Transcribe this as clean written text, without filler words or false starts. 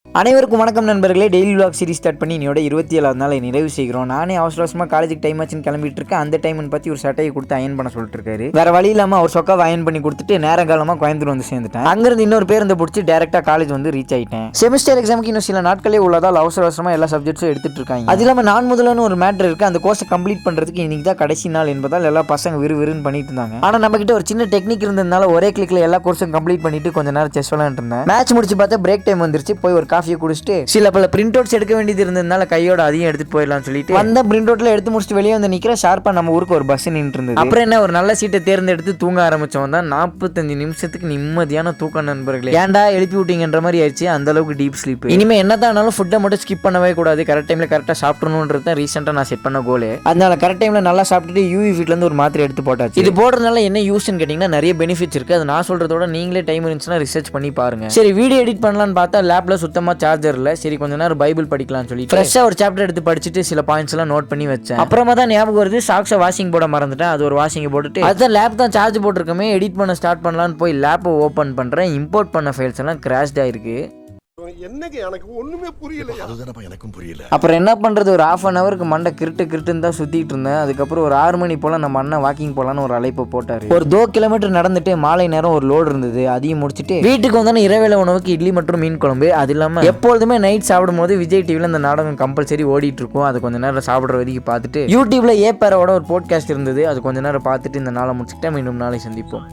அனைவருக்கும் வணக்கம் நண்பர்களே. டெய்லி விளாக் சீரிஸ் ஸ்டார்ட் பண்ணி என்னோட 27வது நாளை நிறைவு செய்கிறோம். நானே அவசரமாக காலேஜுக்கு டைம் ஆச்சுன்னு கிளம்பிட்டு இருக்கேன். அந்த டைம்னு பார்த்து ஒரு சட்டையை கொடுத்து அயன் பண்ண சொல்லிட்டு இருக்காரு. வேற வழி இல்லாமல் அவர் சொக்காவை அயன் பண்ணி கொடுத்துட்டு நேர காலமாக கோயம்புத்தூர் வந்து சேர்ந்துட்டேன். அங்கிருந்து இன்னொரு பேருந்து பிடிச்சி டேரக்டாக காலேஜ் வந்து ரீச் ஆயிட்டேன். செமஸ்டர் எக்ஸாமுக்கு இன்னும் சில நாட்களே உள்ளதால் அவசரமாக எல்லா சப்ஜெக்ட்ஸும் எடுத்துட்டு இருக்காங்க. அது இல்லாமல் நான் முதலான ஒரு மேட்டர் இருக்கு. அந்த கோர்ஸை கம்ப்ளீட் பண்றதுக்கு இன்னைக்கு தான் கடைசி நாள் என்பதால் எல்லா பசங்க விறுவிறுன்னு பண்ணிட்டு இருந்தாங்க. ஆனால் நம்ம கிட்ட ஒரு சின்ன டெக்னிக் இருந்ததுனால ஒரே கிளிக்ல எல்லா கோர்ஸும் கம்ப்ளீட் பண்ணிட்டு கொஞ்ச நேரம் செஸ் விளையாண்டு இருந்தேன். மேட்ச் முடிச்சு பார்த்தா பிரேக் டைம் வந்துருச்சு. போய் ஒரு காஃபியை குடிச்சிட்டு சில பல பிரிண்ட் அவுட்ஸ் எடுக்க வேண்டியது இருந்ததுனால கையோட அதையும் எடுத்துட்டு போயிடலாம் சொல்லிட்டு அந்த பிரிண்ட் அவுட்ல எடுத்து முடிச்சுட்டு வெளியே வந்து நிக்கிற ஷார்ப்பா நம்ம ஊருக்கு ஒரு பஸ் நின்று இருந்தது. அப்புறம் என்ன ஒரு நல்ல சீட்டை தேர்ந்தெடுத்து தூங்க ஆரம்பிச்சோம் தான் 45 நிமிஷத்துக்கு நிம்மதியான தூக்கம் நண்பர்களே. ஏன்டா எழுப்பி விட்டீங்கன்ற மாதிரி ஆயிடுச்சு. அந்த அளவுக்கு டீப் ஸ்லீப். இனிமே என்னதான் ஃபுட்டை மட்டும் ஸ்கிப் பண்ணவே கூடாது. கரெக்ட் டைம்ல கரெக்டா சாப்பிடணும்ன்றது தான் ரீசெண்டா நான் செட் பண்ண கோல். அதனால கரெக்ட் டைம்ல நல்லா சாப்பிட்டுட்டு யூவி வீட்ல இருந்து ஒரு மாத்திரை எடுத்து போட்டாச்சு. இது போடுறதுனால என்ன யூஸ்ன்னு கேட்டீங்கன்னா நிறைய பெனிஃபிட்ஸ் இருக்கு. அது நான் சொல்றதோட நீங்களே டைம் இருந்துச்சுன்னா ரிசர்ச் பண்ணி பாருங்க. சரி, வீடியோ எடிட் பண்ணலாம்னு பார்த்தா லேப்ல சுத்தமா சார்ஜர் இல்ல. சரி, கொஞ்ச நேரம் பைபிள் படிக்கலாம் சொல்லி ஃப்ரெஷ்ஷா ஒரு சாப்டர் எடுத்து படிச்சுட்டு சில பாயிண்ட்ஸ் எல்லாம் நோட் பண்ணி வச்சேன். அப்புறமா தான் ஞாபகம் வருது சாக்ஸை வாஷிங் போட மறந்துட்டேன். அது ஒரு வாஷிங் போட்டுட்டு அதான் லேப் தான் சார்ஜ் போட்டிருக்கமே, எடிட் பண்ண ஸ்டார்ட் பண்ணலான்னு போய் லேப்பை ஓப்பன் பண்றேன். இம்போர்ட் பண்ண ஃபைல்ஸ் எல்லாம் கிராஷ்ட் ஆயிருக்கு. என்னங்க எனக்கு ஒண்ணுமே புரியல. அதுதானப்பா எனக்கும் புரியல. அப்புறம் என்ன பண்றது, ஒரு ½ அன் ஹவருக்கு மண்டை கிருட்டுன்னு தான் சுத்திட்டு இருந்தேன். அதுக்கப்புறம் ஒரு 6 மணி போல நம்ம அண்ணன் வாக்கிங் போலான்னு ஒரு அழைப்பு போட்டாரு. ஒரு 2 கிலோமீட்டர் நடந்துட்டு மாலை நேரம் ஒரு லோடு இருந்தது. அதையும் முடிச்சுட்டு வீட்டுக்கு வந்தோன்னு இரவேளை உணவுக்கு இட்லி மற்றும் மீன் குழம்பு. அது இல்லாம எப்பொழுதுமே நைட் சாப்பிடும் போது விஜய் டிவில இந்த நாடகம் கம்பல்சரி ஓடிட்டு இருக்கும். அது கொஞ்ச நேரம் சாப்பிடுற வரைக்கும் பார்த்துட்டு யூடியூப்ல ஏ பேரோட ஒரு போட்காஸ்ட் இருந்தது. அது கொஞ்ச நேரம் பார்த்துட்டு இந்த நாளை முடிச்சுக்கிட்டா மீண்டும் நாளை சந்திப்போம்.